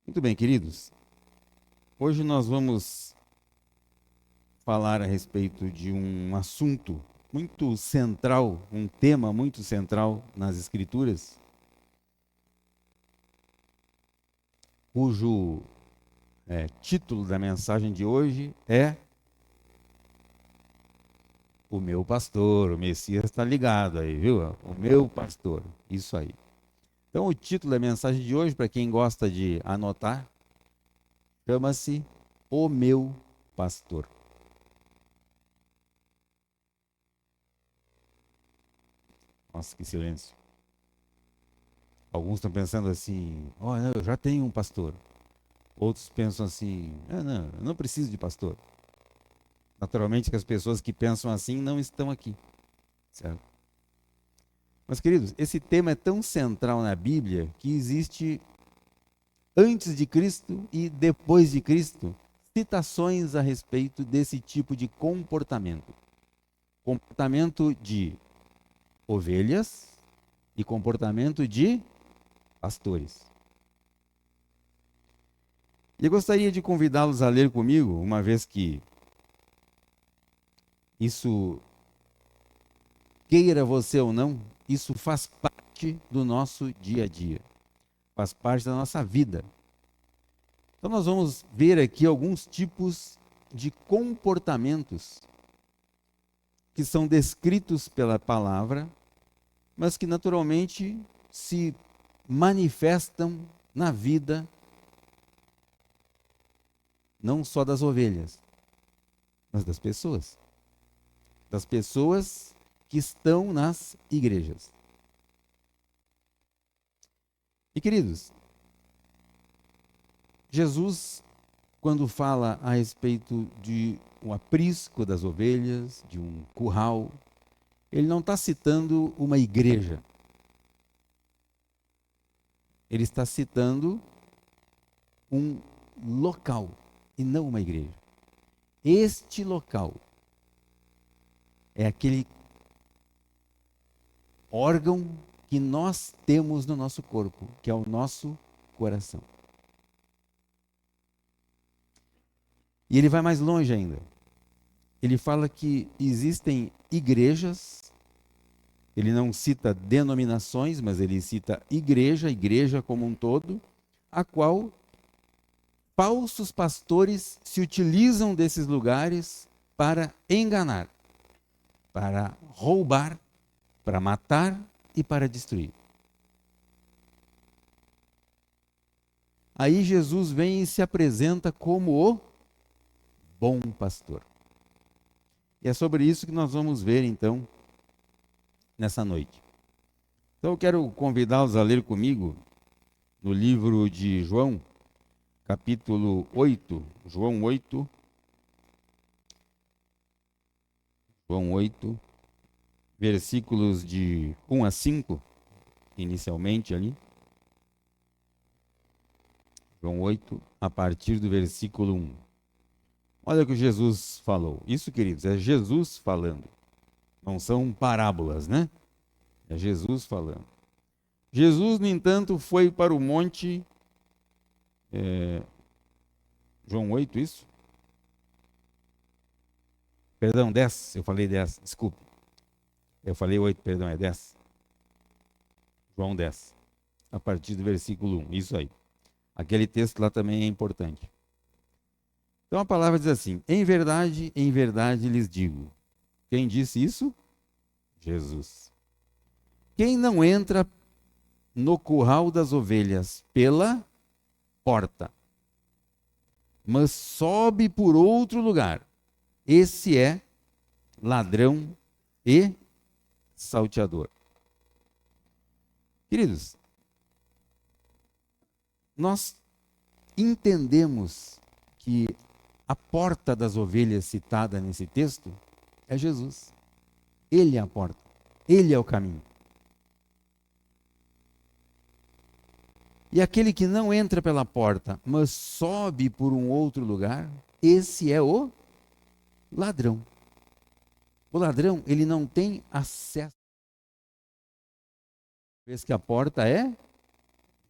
Muito bem, queridos. Hoje nós vamos falar a respeito de um assunto muito central, um tema muito central nas Escrituras, cujo título da mensagem de hoje é O Meu Pastor. O Messias está ligado aí, viu? O Meu Pastor. Isso aí. Então, o título da mensagem de hoje, para quem gosta de anotar, chama-se O Meu Pastor. Nossa, que silêncio. Alguns estão pensando assim: olha, eu já tenho um pastor. Outros pensam assim: não, eu não preciso de pastor. Naturalmente que as pessoas que pensam assim não estão aqui, certo? Mas, queridos, esse tema é tão central na Bíblia que existe antes de Cristo e depois de Cristo citações a respeito desse tipo de comportamento. Comportamento de ovelhas e comportamento de pastores. E eu gostaria de convidá-los a ler comigo, uma vez que isso, queira você ou não, isso faz parte do nosso dia a dia, faz parte da nossa vida. Então, nós vamos ver aqui alguns tipos de comportamentos que são descritos pela palavra, mas que naturalmente se manifestam na vida não só das ovelhas, mas das pessoas. Das pessoas que estão nas igrejas. E queridos, Jesus, quando fala a respeito de um aprisco das ovelhas, de um curral, ele não está citando uma igreja. Ele está citando um local e não uma igreja. Este local é aquele órgão que nós temos no nosso corpo, que é o nosso coração. E ele vai mais longe ainda. Ele fala que existem igrejas, ele não cita denominações, mas ele cita igreja como um todo, a qual falsos pastores se utilizam desses lugares para enganar, para roubar, para matar e para destruir. Aí Jesus vem e se apresenta como o bom pastor. E é sobre isso que nós vamos ver então nessa noite. Então eu quero convidá-los a ler comigo no livro de João, capítulo 8, João 8, versículos de 1 a 5, inicialmente ali. João 8, a partir do versículo 1. Olha o que Jesus falou. Isso, queridos, é Jesus falando. Não são parábolas, né? É Jesus falando. Jesus, no entanto, foi para o monte. João 8, isso? Perdão, 10. Eu falei 10, desculpe. Eu falei 8, perdão, é 10. João 10, a partir do versículo 1. Isso aí. Aquele texto lá também é importante. Então a palavra diz assim: em verdade lhes digo. Quem disse isso? Jesus. Quem não entra no curral das ovelhas pela porta, mas sobe por outro lugar, esse é ladrão e salteador. Queridos, nós entendemos que a porta das ovelhas citada nesse texto é Jesus. Ele é a porta. Ele é o caminho. E aquele que não entra pela porta, mas sobe por um outro lugar, esse é o ladrão. O ladrão, ele não tem acesso. Vez que a porta é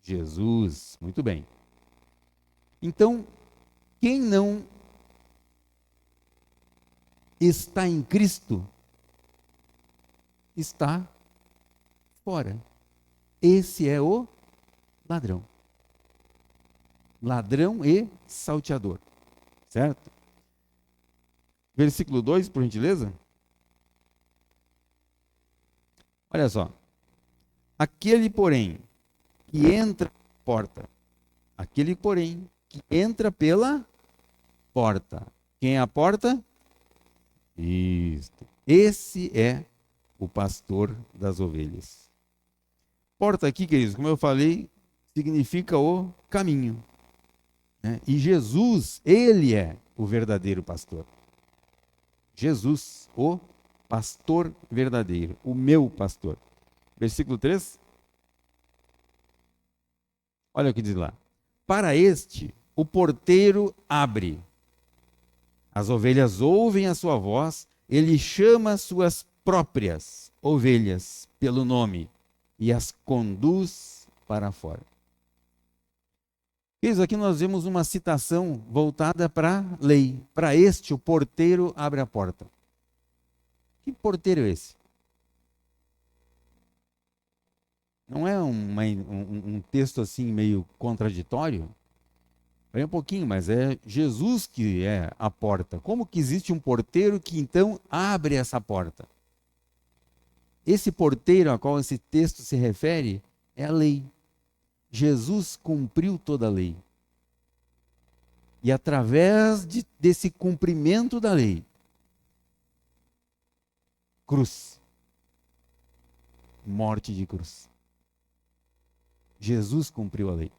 Jesus. Muito bem. Então, quem não está em Cristo está fora. Esse é o ladrão. Ladrão e salteador. Certo? Versículo 2, por gentileza. Olha só. Aquele, porém, que entra pela porta. Aquele, porém, que entra pela porta. Quem é a porta? Isto. Esse é o pastor das ovelhas. Porta aqui, queridos, como eu falei, significa o caminho. Né? E Jesus, ele é o verdadeiro pastor. Jesus, o pastor verdadeiro, o meu pastor. Versículo 3. Olha o que diz lá. Para este, o porteiro abre. As ovelhas ouvem a sua voz, ele chama suas próprias ovelhas pelo nome e as conduz para fora. Isso aqui nós vemos uma citação voltada para a lei. Para este, o porteiro abre a porta. Que porteiro é esse? Não é um texto assim meio contraditório? É um pouquinho, mas é Jesus que é a porta. Como que existe um porteiro que então abre essa porta? Esse porteiro a qual esse texto se refere é a lei. Jesus cumpriu toda a lei. E através desse cumprimento da lei, cruz, morte de cruz. Jesus cumpriu a lei.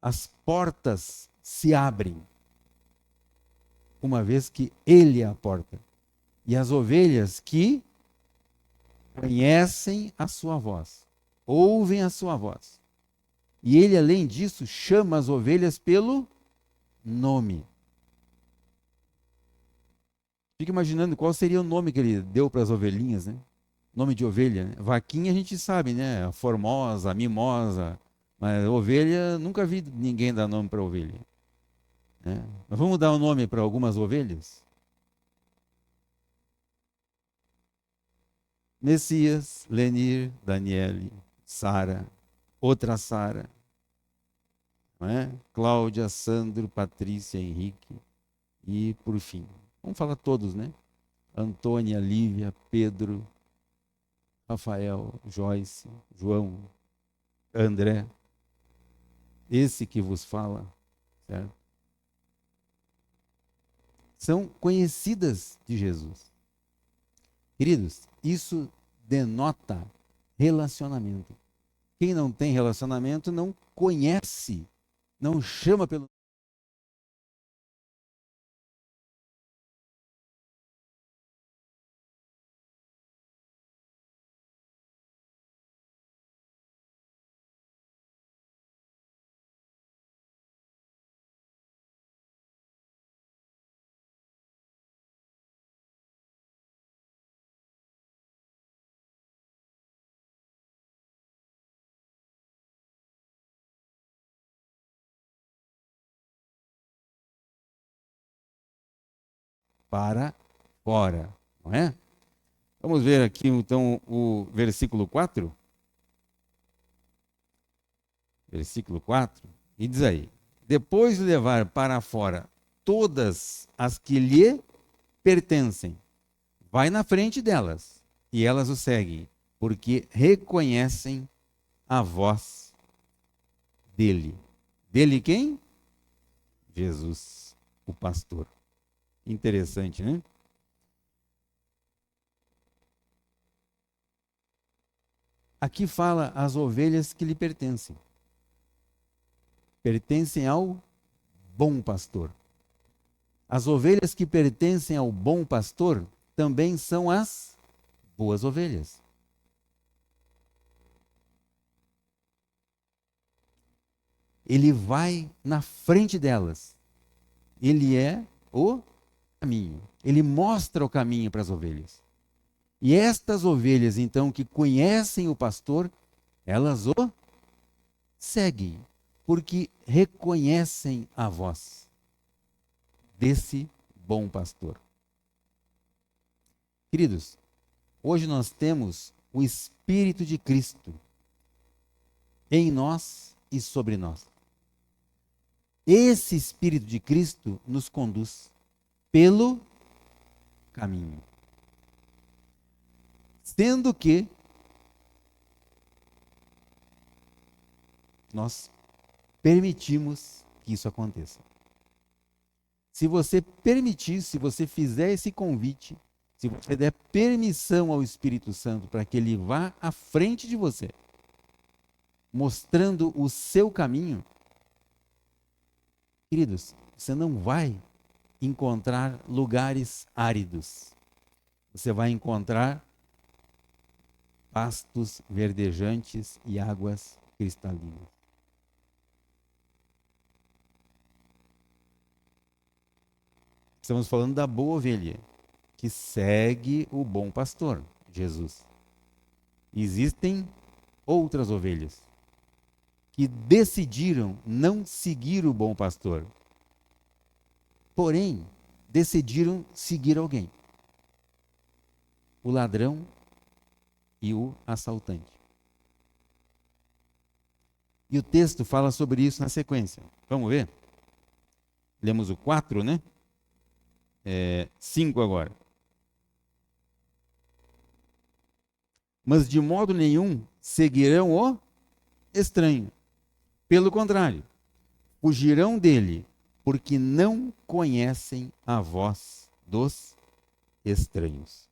As portas se abrem, uma vez que Ele é a porta. E as ovelhas que conhecem a sua voz, ouvem a sua voz. E Ele, além disso, chama as ovelhas pelo nome. Fica imaginando qual seria o nome que Ele deu para as ovelhinhas, né? Nome de ovelha, né? Vaquinha a gente sabe, né? Formosa, mimosa. Mas ovelha, nunca vi ninguém dar nome para ovelha. Né? Mas vamos dar um nome para algumas ovelhas? Messias, Lenir, Daniele, Sara, outra Sara, não é? Cláudia, Sandro, Patrícia, Henrique e por fim. Vamos falar todos, né? Antônia, Lívia, Pedro, Rafael, Joyce, João, André, esse que vos fala, certo? São conhecidas de Jesus. Queridos, isso denota relacionamento. Quem não tem relacionamento não conhece, não chama pelo para fora, não é? Vamos ver aqui então o versículo 4. Versículo 4, e diz aí: depois de levar para fora todas as que lhe pertencem, vai na frente delas, e elas o seguem, porque reconhecem a voz dele. Dele quem? Jesus, o pastor. Interessante, né? Aqui fala as ovelhas que lhe pertencem. Pertencem ao bom pastor. As ovelhas que pertencem ao bom pastor também são as boas ovelhas. Ele vai na frente delas. Ele é o caminho. Ele mostra o caminho para as ovelhas. E estas ovelhas, então, que conhecem o pastor, elas o seguem. porque reconhecem a voz desse bom pastor. Queridos, hoje nós temos o Espírito de Cristo em nós e sobre nós. Esse Espírito de Cristo nos conduz pelo caminho. Sendo que nós permitimos que isso aconteça. Se você permitir, se você fizer esse convite, se você der permissão ao Espírito Santo para que ele vá à frente de você, mostrando o seu caminho, queridos, você não vai encontrar lugares áridos. Você vai encontrar pastos verdejantes e águas cristalinas. Estamos falando da boa ovelha, que segue o bom pastor, Jesus. Existem outras ovelhas que decidiram não seguir o bom pastor, porém decidiram seguir alguém: o ladrão e o assaltante. E o texto fala sobre isso na sequência. Vamos ver? Lemos o 4, né? 5 agora. Mas de modo nenhum seguirão o estranho. Pelo contrário, fugirão dele, porque não conhecem a voz dos estranhos.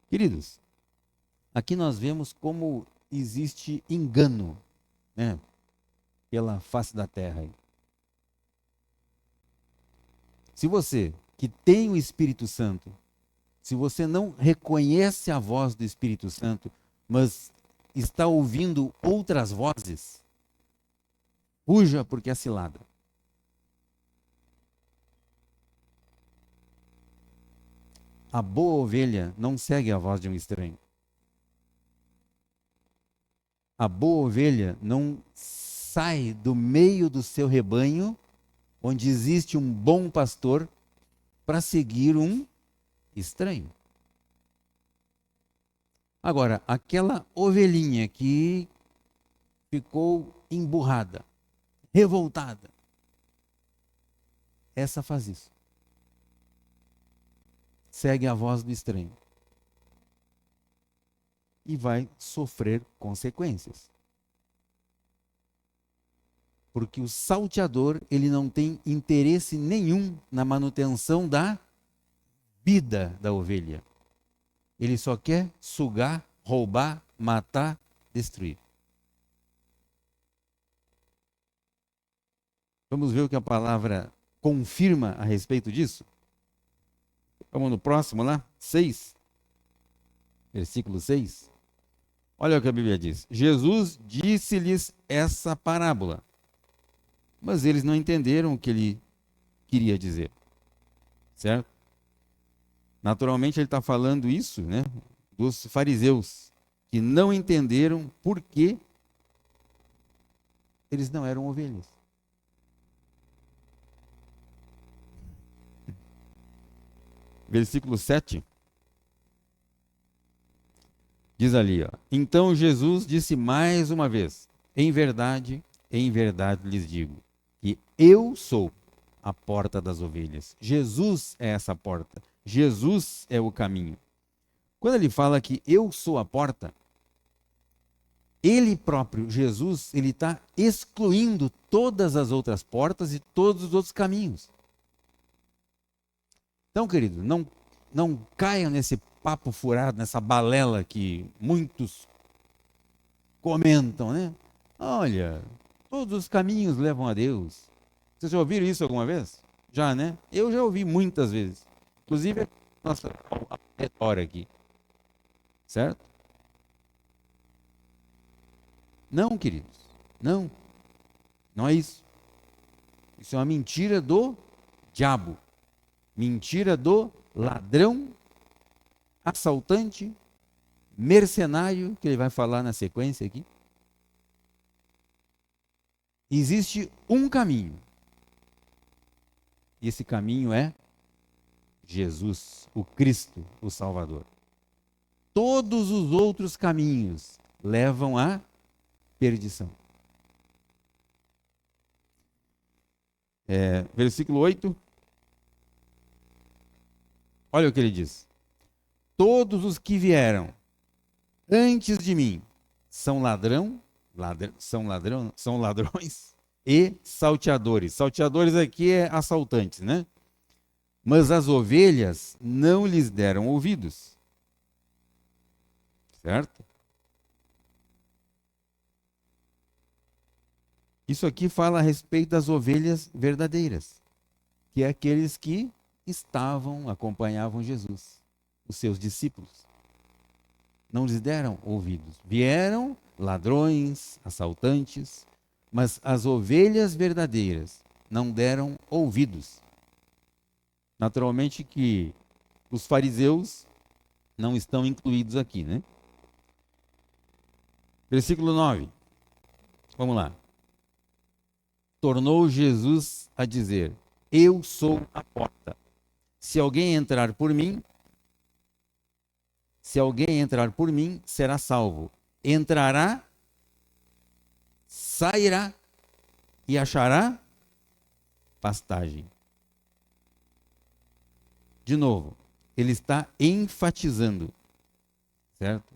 Queridos, aqui nós vemos como existe engano, né, pela face da terra. Se você que tem o Espírito Santo, se você não reconhece a voz do Espírito Santo, mas está ouvindo outras vozes, fuja, porque é cilada. A boa ovelha não segue a voz de um estranho. A boa ovelha não sai do meio do seu rebanho, onde existe um bom pastor, para seguir um estranho. Agora, aquela ovelhinha que ficou emburrada, revoltada, essa faz isso. Segue a voz do estranho e vai sofrer consequências. Porque o salteador, ele não tem interesse nenhum na manutenção da vida da ovelha. Ele só quer sugar, roubar, matar, destruir. Vamos ver o que a palavra confirma a respeito disso? Vamos no próximo lá, 6. Versículo 6. Olha o que a Bíblia diz. Jesus disse-lhes essa parábola, mas eles não entenderam o que ele queria dizer. Certo? Naturalmente ele está falando isso, né, dos fariseus, que não entenderam por que eles não eram ovelhas. Versículo 7. Diz ali, ó, então Jesus disse mais uma vez: em verdade lhes digo, que eu sou a porta das ovelhas. Jesus é essa porta. Jesus é o caminho. Quando ele fala que eu sou a porta, ele próprio, Jesus, ele está excluindo todas as outras portas e todos os outros caminhos. Então, querido, não caiam nesse papo furado, nessa balela que muitos comentam, né? Olha, todos os caminhos levam a Deus. Vocês já ouviram isso alguma vez? Já, né? Eu já ouvi muitas vezes. Inclusive, nossa retórica aqui. Certo? Não, queridos. Não. Não é isso. Isso é uma mentira do diabo. Mentira do ladrão, assaltante, mercenário, que ele vai falar na sequência aqui. Existe um caminho. E esse caminho é Jesus, o Cristo, o Salvador. Todos os outros caminhos levam à perdição. Versículo 8. Olha o que ele diz. Todos os que vieram antes de mim são são ladrões e salteadores. Salteadores aqui é assaltantes, né? Mas as ovelhas não lhes deram ouvidos. Certo? Isso aqui fala a respeito das ovelhas verdadeiras, que é aqueles que acompanhavam Jesus, os seus discípulos. Não lhes deram ouvidos. Vieram ladrões, assaltantes, mas as ovelhas verdadeiras não deram ouvidos. Naturalmente que os fariseus não estão incluídos aqui, né? Versículo 9. Vamos lá. Tornou Jesus a dizer: Eu sou a porta. Se alguém entrar por mim, será salvo. Entrará, sairá e achará pastagem. De novo, ele está enfatizando, certo?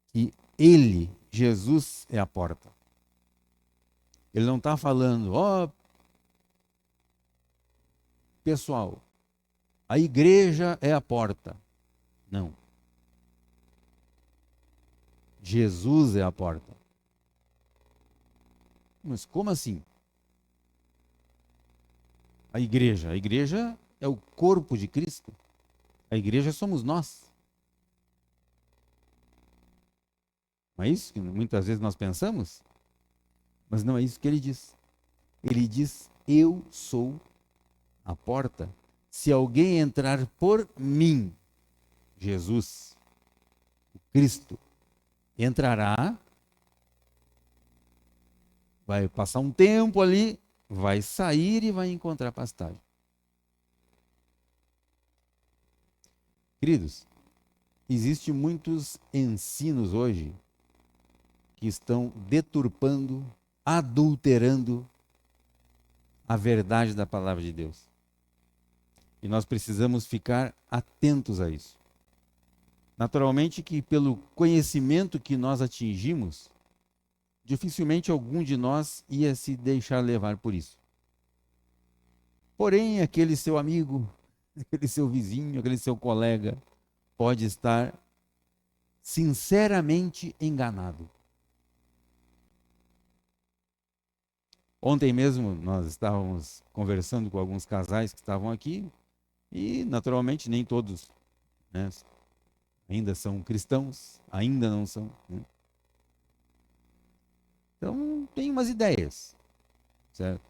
Que ele, Jesus, é a porta. Ele não está falando, pessoal, a igreja é a porta. Não. Jesus é a porta. Mas como assim? A igreja é o corpo de Cristo. A igreja somos nós. Não é isso que muitas vezes nós pensamos? Mas não é isso que ele diz. Ele diz: Eu sou a porta. Se alguém entrar por mim, Jesus, o Cristo, entrará, vai passar um tempo ali, vai sair e vai encontrar pastagem. Queridos, existem muitos ensinos hoje que estão deturpando, adulterando a verdade da palavra de Deus. E nós precisamos ficar atentos a isso. Naturalmente que pelo conhecimento que nós atingimos, dificilmente algum de nós ia se deixar levar por isso. Porém, aquele seu amigo, aquele seu vizinho, aquele seu colega, pode estar sinceramente enganado. Ontem mesmo nós estávamos conversando com alguns casais que estavam aqui e, naturalmente, nem todos, né, ainda são cristãos, ainda não são, né? Então, tem umas ideias, certo?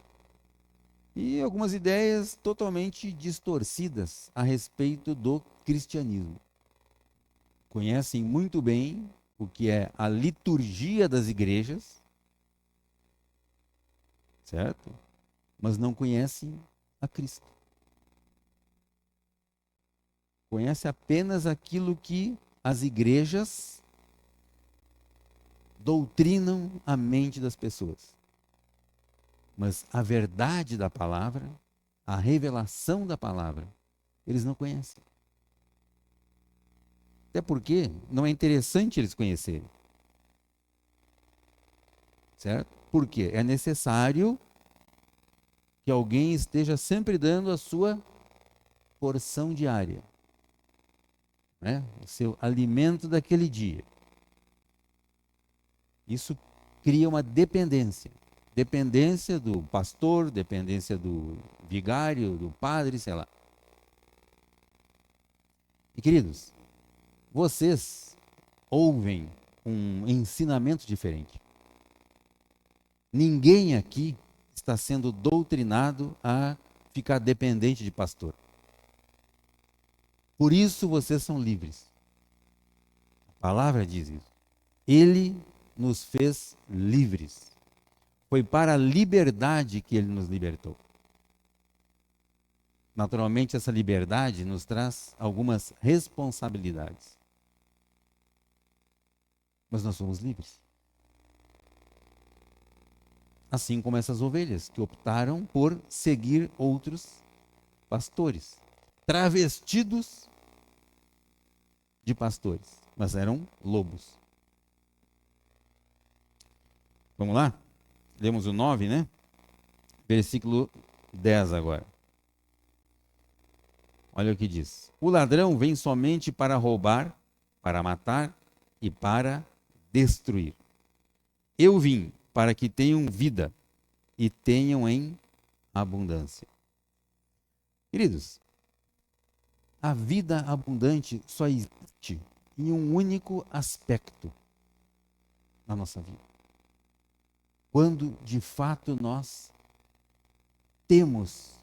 E algumas ideias totalmente distorcidas a respeito do cristianismo. Conhecem muito bem o que é a liturgia das igrejas, certo? Mas não conhecem a Cristo. Conhece apenas aquilo que as igrejas doutrinam a mente das pessoas. Mas a verdade da palavra, a revelação da palavra, eles não conhecem. Até porque não é interessante eles conhecerem. Certo? Porque é necessário que alguém esteja sempre dando a sua porção diária, né? O seu alimento daquele dia. Isso cria uma dependência. Dependência do pastor, dependência do vigário, do padre, sei lá. E queridos, vocês ouvem um ensinamento diferente. Ninguém aqui está sendo doutrinado a ficar dependente de pastor. Por isso vocês são livres. A palavra diz isso. Ele nos fez livres. Foi para a liberdade que ele nos libertou. Naturalmente, essa liberdade nos traz algumas responsabilidades. Mas nós somos livres. Assim como essas ovelhas que optaram por seguir outros pastores, travestidos de pastores, mas eram lobos. Vamos lá? Lemos o 9, né? Versículo 10 agora. Olha o que diz. O ladrão vem somente para roubar, para matar e para destruir. Eu vim para que tenham vida e tenham em abundância. Queridos, a vida abundante só existe em um único aspecto na nossa vida. Quando de fato nós temos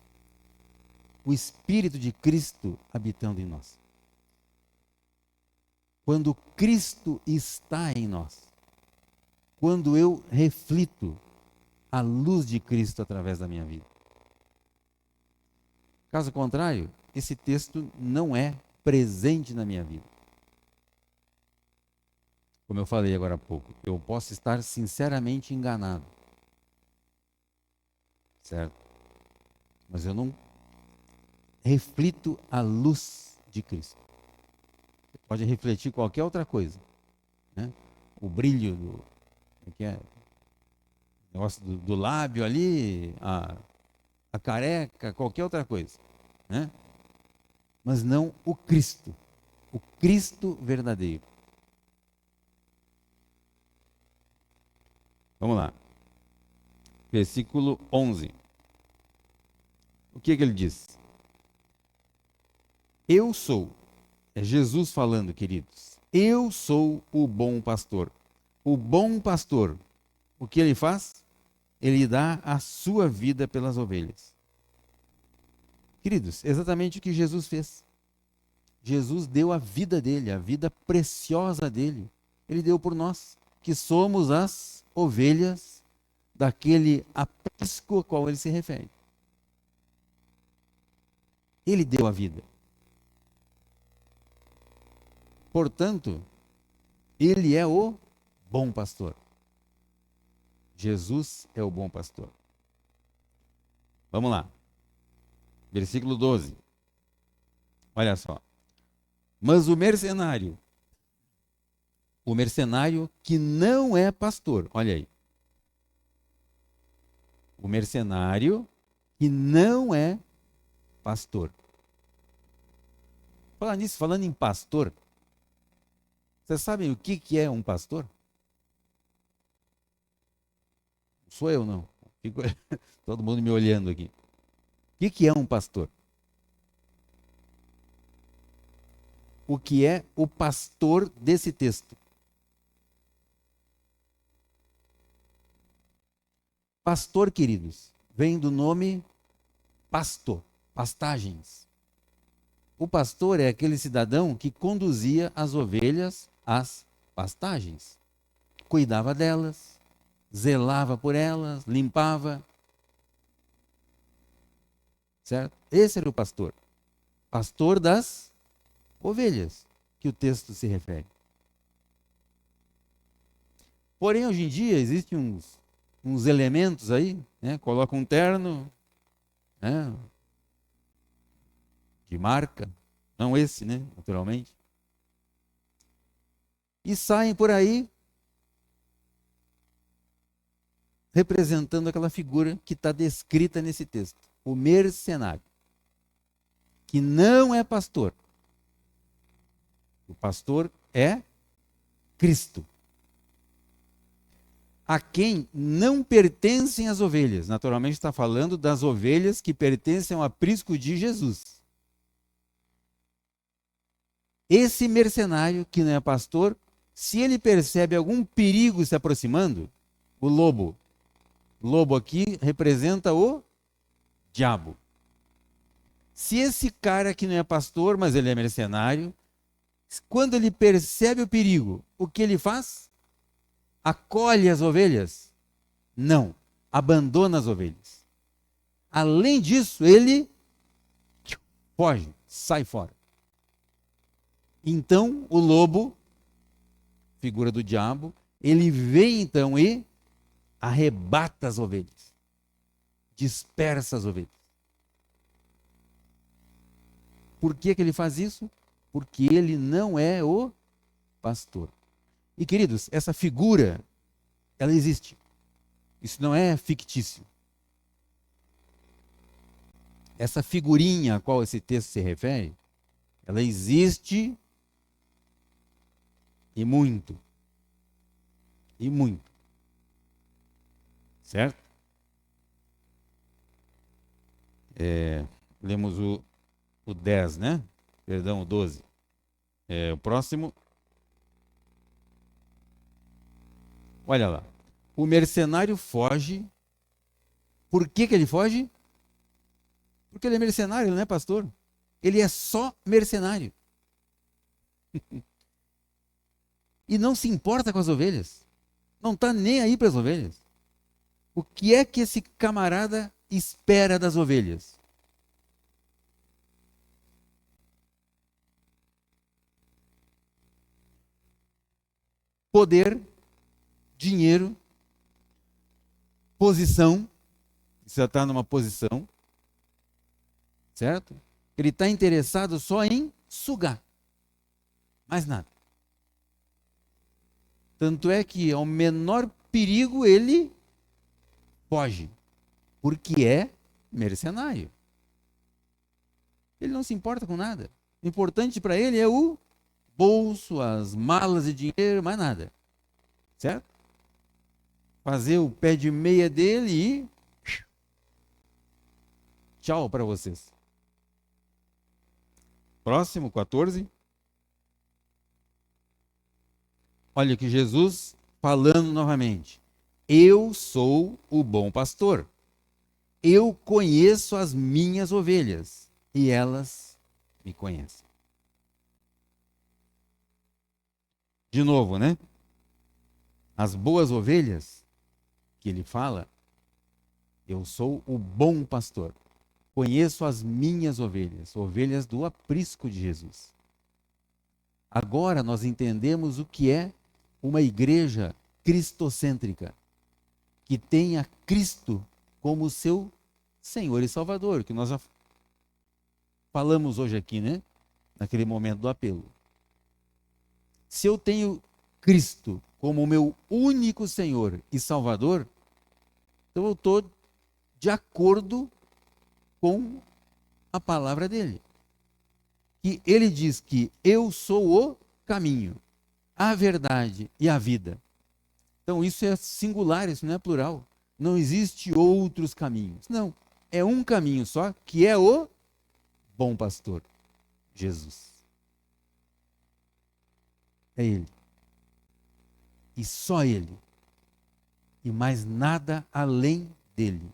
o Espírito de Cristo habitando em nós. Quando Cristo está em nós. Quando eu reflito a luz de Cristo através da minha vida. Caso contrário, esse texto não é presente na minha vida. Como eu falei agora há pouco, eu posso estar sinceramente enganado. Certo? Mas eu não reflito a luz de Cristo. Você pode refletir qualquer outra coisa, né? O brilho do negócio do lábio ali, a careca, qualquer outra coisa, né? Mas não o Cristo verdadeiro. Vamos lá. Versículo 11. O que ele diz? Eu sou, é Jesus falando, queridos. Eu sou o bom pastor. O bom pastor, o que ele faz? Ele dá a sua vida pelas ovelhas. Queridos, exatamente o que Jesus fez. Jesus deu a vida dele, a vida preciosa dele. Ele deu por nós, que somos as ovelhas daquele aprisco ao qual ele se refere. Ele deu a vida. Portanto, ele é o bom pastor. Jesus é o bom pastor. Vamos lá. Versículo 12. Olha só. Mas o mercenário que não é pastor, olha aí. O mercenário que não é pastor. Falar nisso, falando em pastor, vocês sabem o que é um pastor? Não sou eu, não. Fico todo mundo me olhando aqui. O que é um pastor? O que é o pastor desse texto? Pastor, queridos, vem do nome pasto, pastagens. O pastor é aquele cidadão que conduzia as ovelhas às pastagens. Cuidava delas, zelava por elas, limpava. Certo? Esse era o pastor. Pastor das ovelhas, que o texto se refere. Porém, hoje em dia, existem uns elementos aí, né? Coloca um terno, né? De marca, não esse, né? Naturalmente. E saem por aí representando aquela figura que está descrita nesse texto. O mercenário, que não é pastor. O pastor é Cristo, a quem não pertencem as ovelhas. Naturalmente está falando das ovelhas que pertencem ao aprisco de Jesus. Esse mercenário que não é pastor, se ele percebe algum perigo se aproximando, o lobo aqui representa o diabo. Se esse cara que não é pastor, mas ele é mercenário, quando ele percebe o perigo, o que ele faz? Acolhe as ovelhas? Não. abandona as ovelhas. Além disso, ele foge, sai fora. Então, o lobo, figura do diabo, ele vem então e arrebata as ovelhas, dispersa as ovelhas. Por que que ele faz isso? Porque ele não é o pastor. E queridos, essa figura, ela existe. Isso não é fictício. Essa figurinha a qual esse texto se refere, ela existe e muito. E muito. Certo? Lemos o 10, né? Perdão, o 12. O próximo. Olha lá. O mercenário foge. Por que que ele foge? Porque ele é mercenário, ele não é pastor. Ele é só mercenário. E não se importa com as ovelhas. Não está nem aí para as ovelhas. O que é que esse camarada espera das ovelhas? Poder, dinheiro, posição. Você está numa posição, certo? Ele está interessado só em sugar. Mais nada. Tanto é que ao menor perigo ele foge, porque é mercenário. Ele não se importa com nada. O importante para ele é o bolso, as malas de dinheiro, mais nada. Certo? Fazer o pé de meia dele e tchau para vocês. Próximo, 14. Olha que Jesus falando novamente. Eu sou o bom pastor. Eu conheço as minhas ovelhas e elas me conhecem. De novo, né? As boas ovelhas que ele fala, eu sou o bom pastor. Conheço as minhas ovelhas, ovelhas do aprisco de Jesus. Agora nós entendemos o que é uma igreja cristocêntrica, que tem a Cristo como seu Senhor e Salvador, que nós já falamos hoje aqui, né? Naquele momento do apelo. Se eu tenho Cristo como o meu único Senhor e Salvador, então eu estou de acordo com a palavra dele. E ele diz que eu sou o caminho, a verdade e a vida. Então isso é singular, isso não é plural. Não existe outros caminhos. Não, é um caminho só, que é o bom pastor, Jesus. É ele. E só ele. E mais nada além dele.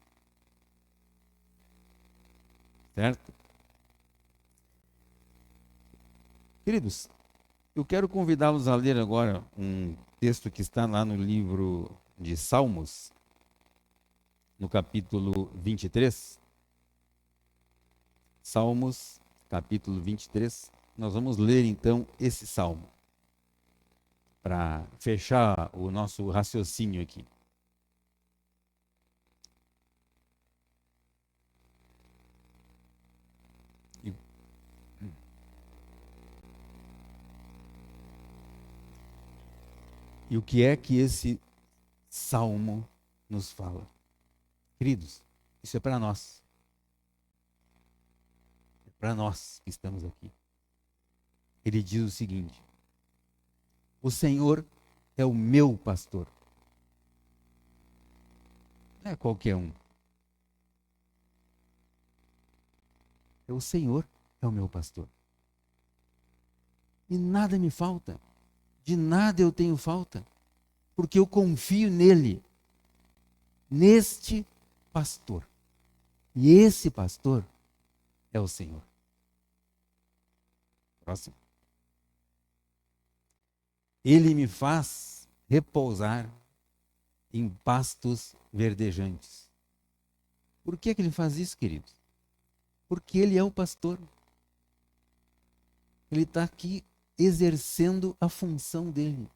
Certo? Queridos, eu quero convidá-los a ler agora um texto que está lá no livro de Salmos, no capítulo 23. Salmos, capítulo 23. Nós vamos ler então esse salmo, para fechar o nosso raciocínio aqui. E o que é que esse salmo nos fala? Queridos, isso é para nós. É para nós que estamos aqui. Ele diz o seguinte: o Senhor é o meu pastor. Não é qualquer um. É o Senhor é o meu pastor. E nada me falta. De nada eu tenho falta. Porque eu confio nele. Neste pastor. E esse pastor é o Senhor. Próximo. Ele me faz repousar em pastos verdejantes. Por que ele faz isso, queridos? Porque ele é o pastor. Ele está aqui exercendo a função dele.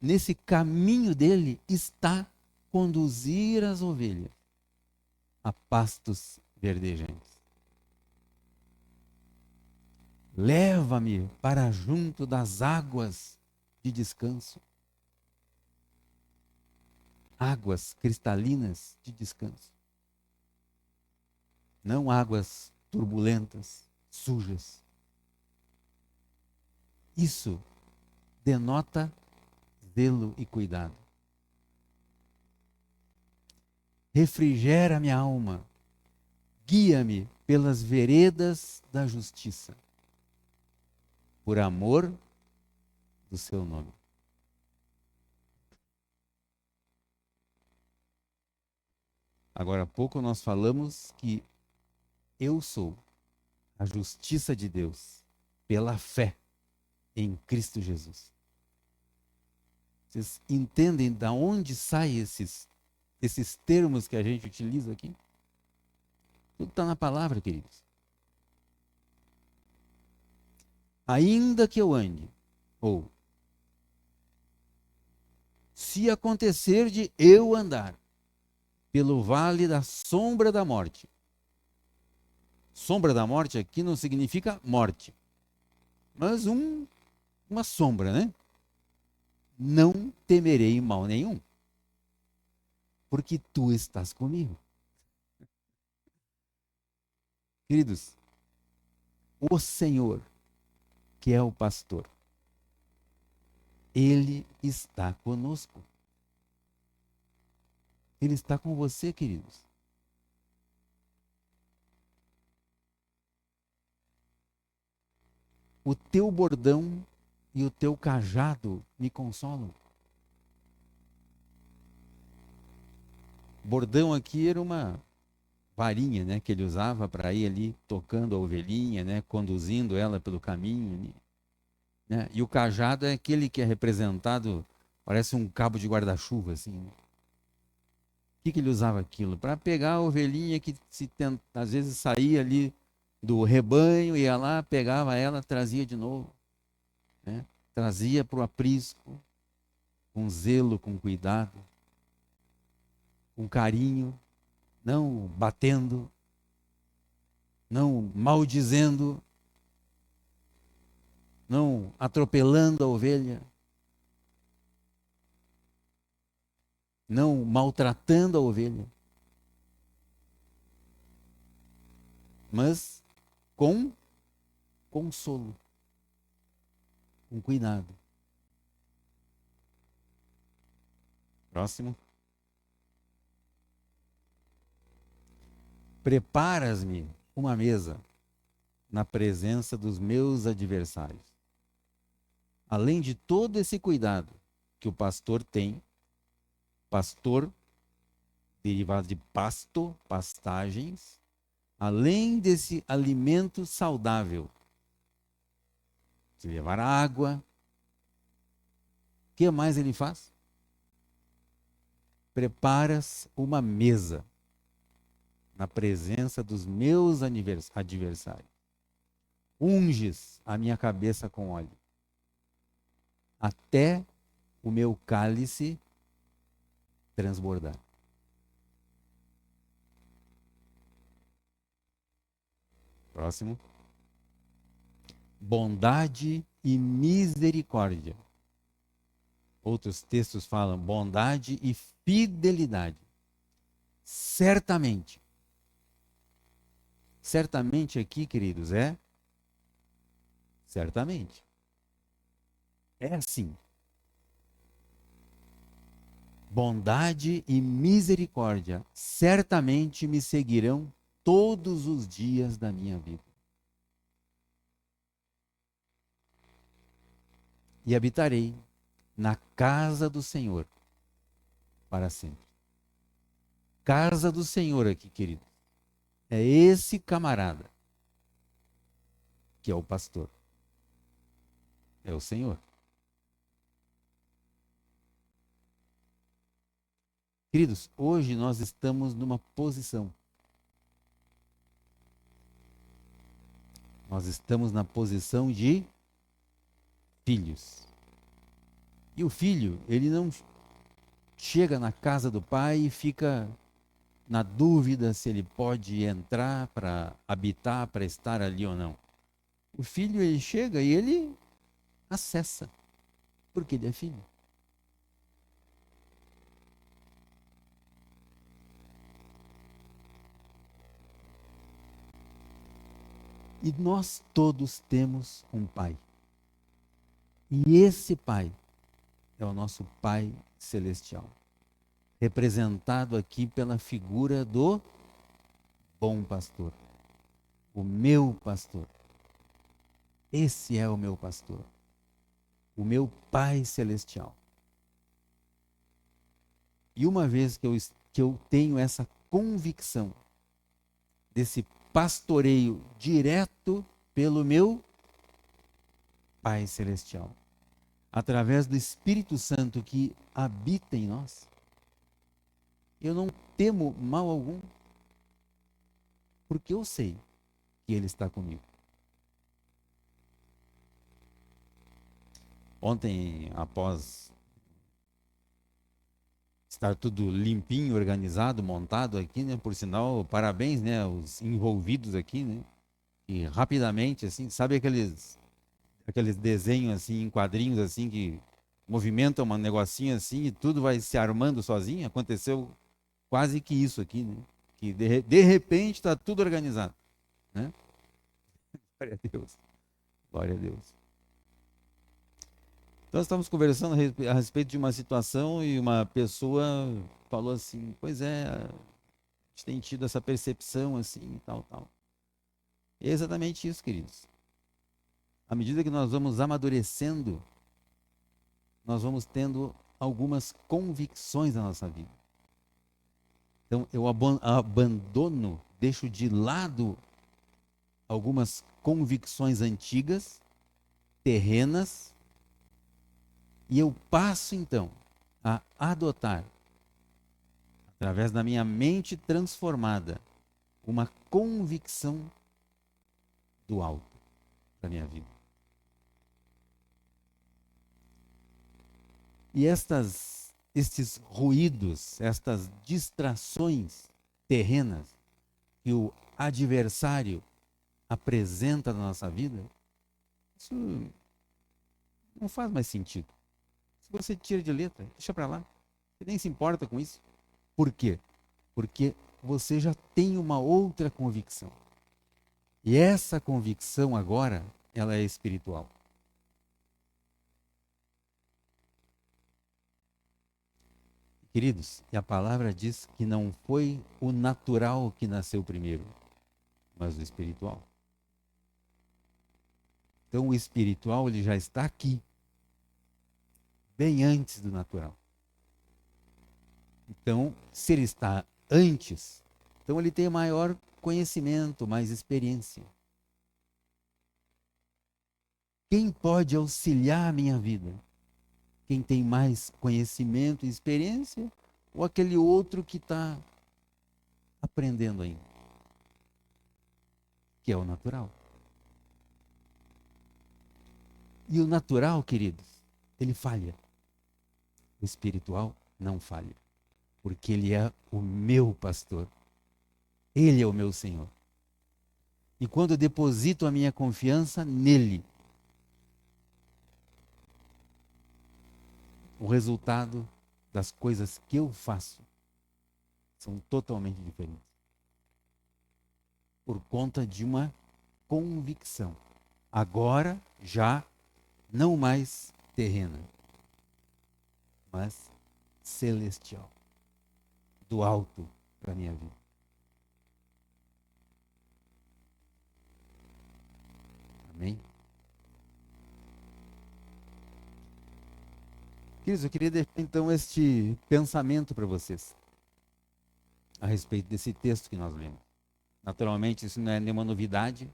Nesse caminho dele está conduzir as ovelhas a pastos verdejantes. Leva-me para junto das águas de descanso. Águas cristalinas de descanso. Não águas turbulentas, sujas. Isso denota zelo e cuidado. Refrigera minha alma, guia-me pelas veredas da justiça, por amor do seu nome. Agora há pouco nós falamos que eu sou a justiça de Deus pela fé em Cristo Jesus. Vocês entendem de onde saem esses termos que a gente utiliza aqui? Tudo está na palavra, queridos. Ainda que eu ande, ou se acontecer de eu andar pelo vale da sombra da morte. Sombra da morte aqui não significa morte, mas uma sombra, né? Não temerei mal nenhum, porque tu estás comigo. Queridos, o Senhor, que é o pastor, Ele está conosco. Ele está com você, queridos. O teu bordão e o teu cajado me consolam. Bordão aqui era uma varinha, né, que ele usava para ir ali tocando a ovelhinha, né, conduzindo ela pelo caminho, né? E o cajado é aquele que é representado, parece um cabo de guarda-chuva assim, né? Por que ele usava aquilo? Para pegar a ovelhinha que às vezes saía ali do rebanho, ia lá, pegava ela, trazia de novo, né? Trazia para o aprisco, com zelo, com cuidado, com carinho, não batendo, não maldizendo, não atropelando a ovelha, não maltratando a ovelha, mas com consolo, com cuidado. Próximo. Preparas-me uma mesa na presença dos meus adversários. Além de todo esse cuidado que o pastor tem, pastor derivado de pasto, pastagens, além desse alimento saudável, de levar água, o que mais ele faz? Preparas uma mesa na presença dos meus adversários. Unges a minha cabeça com óleo, até o meu cálice transbordar. Próximo. Bondade e misericórdia. Outros textos falam bondade e fidelidade. Certamente. Certamente aqui, queridos, é certamente. É assim. Bondade e misericórdia certamente me seguirão todos os dias da minha vida. E habitarei na casa do Senhor para sempre. Casa do Senhor aqui, querido. É esse camarada que é o pastor. É o Senhor. Queridos, hoje nós estamos numa posição. Nós estamos na posição de filhos. E o filho, ele não chega na casa do pai e fica na dúvida se ele pode entrar para habitar, para estar ali ou não. O filho, ele chega e ele acessa, porque ele é filho. E nós todos temos um pai. E esse pai é o nosso Pai Celestial, representado aqui pela figura do bom pastor, o meu pastor. Esse é o meu pastor, o meu Pai Celestial. E uma vez que eu tenho essa convicção desse pastoreio direto pelo meu Pai Celestial, através do Espírito Santo que habita em nós, eu não temo mal algum, porque eu sei que Ele está comigo. Ontem, após estar tudo limpinho, organizado, montado aqui, né? Por sinal, parabéns, né? Os envolvidos aqui, né? E rapidamente, assim, sabe aqueles desenhos assim, em quadrinhos assim, que movimentam um negocinho assim e tudo vai se armando sozinho? Aconteceu quase que isso aqui, né? Que de repente está tudo organizado, né? Glória a Deus. Glória a Deus. Então, nós estamos conversando a respeito de uma situação e uma pessoa falou assim: pois é, a gente tem tido essa percepção assim, tal, tal. E é exatamente isso, queridos. À medida que nós vamos amadurecendo, nós vamos tendo algumas convicções na nossa vida. Então, eu abandono, deixo de lado algumas convicções antigas, terrenas, e eu passo então a adotar, através da minha mente transformada, uma convicção do alto para a minha vida. E estes ruídos, estas distrações terrenas que o adversário apresenta na nossa vida, isso não faz mais sentido. Se você tira de letra, deixa para lá. Você nem se importa com isso. Por quê? Porque você já tem uma outra convicção. E essa convicção agora, ela é espiritual. Queridos, e a palavra diz que não foi o natural que nasceu primeiro, mas o espiritual. Então o espiritual ele já está aqui, bem antes do natural. Então, se ele está antes, então ele tem maior conhecimento, mais experiência. Quem pode auxiliar a minha vida? Quem tem mais conhecimento e experiência ou aquele outro que está aprendendo ainda? Que é o natural. E o natural, queridos, ele falha. O espiritual não falha. Porque ele é o meu pastor. Ele é o meu Senhor. E quando eu deposito a minha confiança nele, o resultado das coisas que eu faço são totalmente diferentes. Por conta de uma convicção. Agora já não mais terrena, mas celestial. Do alto para a minha vida. Amém? Queridos, eu queria deixar então este pensamento para vocês a respeito desse texto que nós lemos. Naturalmente, isso não é nenhuma novidade,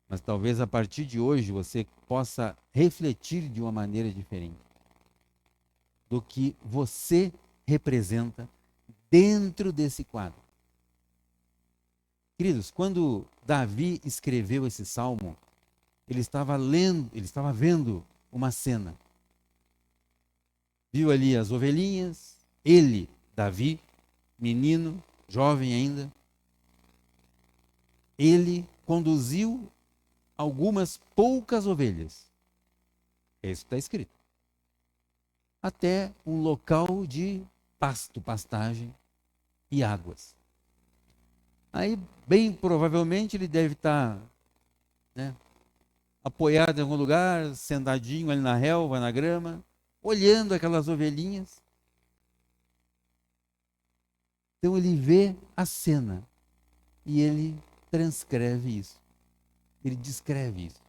mas talvez a partir de hoje você possa refletir de uma maneira diferente do que você representa dentro desse quadro. Queridos, quando Davi escreveu esse salmo, ele estava lendo, ele estava vendo uma cena. Viu ali as ovelhinhas, ele, Davi, menino, jovem ainda, ele conduziu algumas poucas ovelhas. É isso que está escrito. Até um local de pasto, pastagem e águas. Aí, bem provavelmente, ele deve estar, né, apoiado em algum lugar, sentadinho ali na relva, na grama, olhando aquelas ovelhinhas. Então ele vê a cena e ele transcreve isso. Ele descreve isso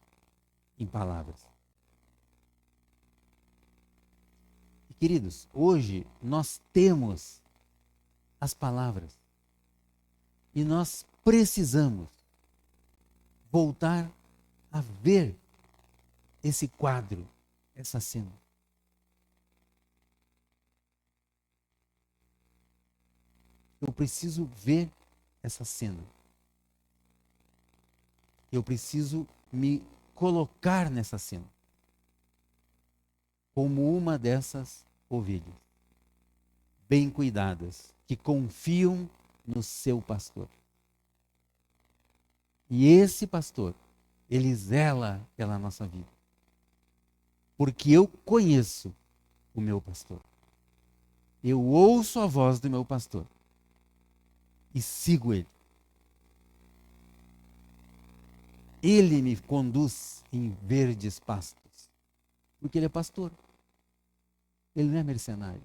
em palavras. E, queridos, hoje nós temos as palavras e nós precisamos voltar a ver esse quadro, essa cena. Eu preciso ver essa cena. Eu preciso me colocar nessa cena como uma dessas ovelhas bem cuidadas, que confiam no seu pastor. E esse pastor, ele zela pela nossa vida. Porque eu conheço o meu pastor. Eu ouço a voz do meu pastor e sigo ele. Ele me conduz em verdes pastos, porque ele é pastor. Ele não é mercenário.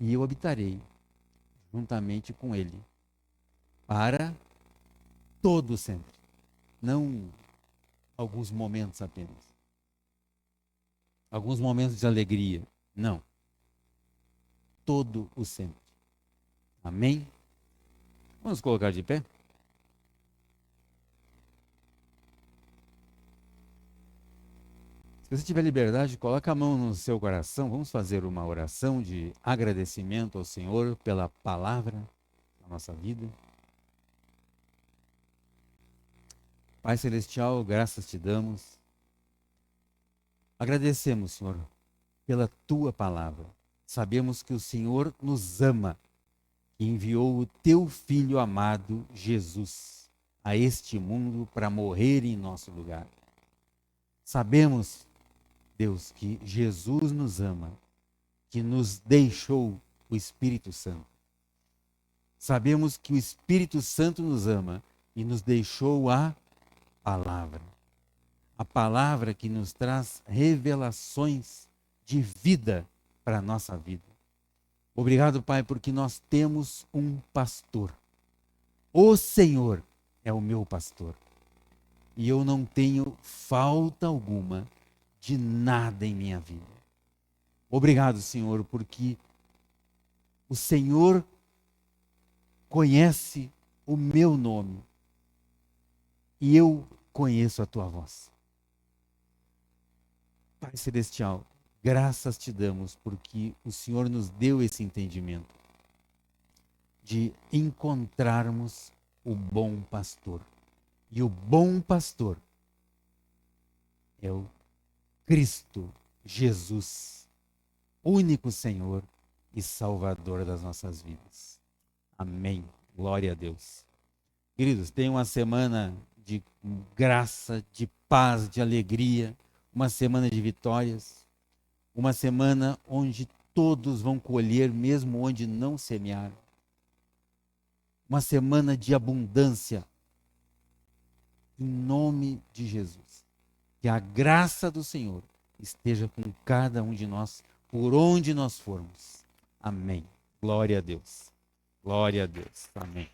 E eu habitarei juntamente com ele para todo sempre, não alguns momentos apenas. Alguns momentos de alegria, não. Todo o sempre. Amém? Vamos colocar de pé? Se você tiver liberdade, coloca a mão no seu coração. Vamos fazer uma oração de agradecimento ao Senhor pela palavra na nossa vida. Pai Celestial, graças te damos. Agradecemos, Senhor, pela tua palavra. Sabemos que o Senhor nos ama e enviou o teu Filho amado, Jesus, a este mundo para morrer em nosso lugar. Sabemos, Deus, que Jesus nos ama, que nos deixou o Espírito Santo. Sabemos que o Espírito Santo nos ama e nos deixou a palavra. A palavra que nos traz revelações de vida para a nossa vida. Obrigado, Pai, porque nós temos um pastor. O Senhor é o meu pastor. E eu não tenho falta alguma de nada em minha vida. Obrigado, Senhor, porque o Senhor conhece o meu nome e eu conheço a tua voz. Pai Celestial, graças te damos porque o Senhor nos deu esse entendimento de encontrarmos o bom pastor. E o bom pastor é o Cristo Jesus, único Senhor e Salvador das nossas vidas. Amém. Glória a Deus. Queridos, tenham uma semana de graça, de paz, de alegria, uma semana de vitórias, uma semana onde todos vão colher mesmo onde não semearam. Uma semana de abundância, em nome de Jesus. Que a graça do Senhor esteja com cada um de nós, por onde nós formos. Amém. Glória a Deus. Glória a Deus. Amém.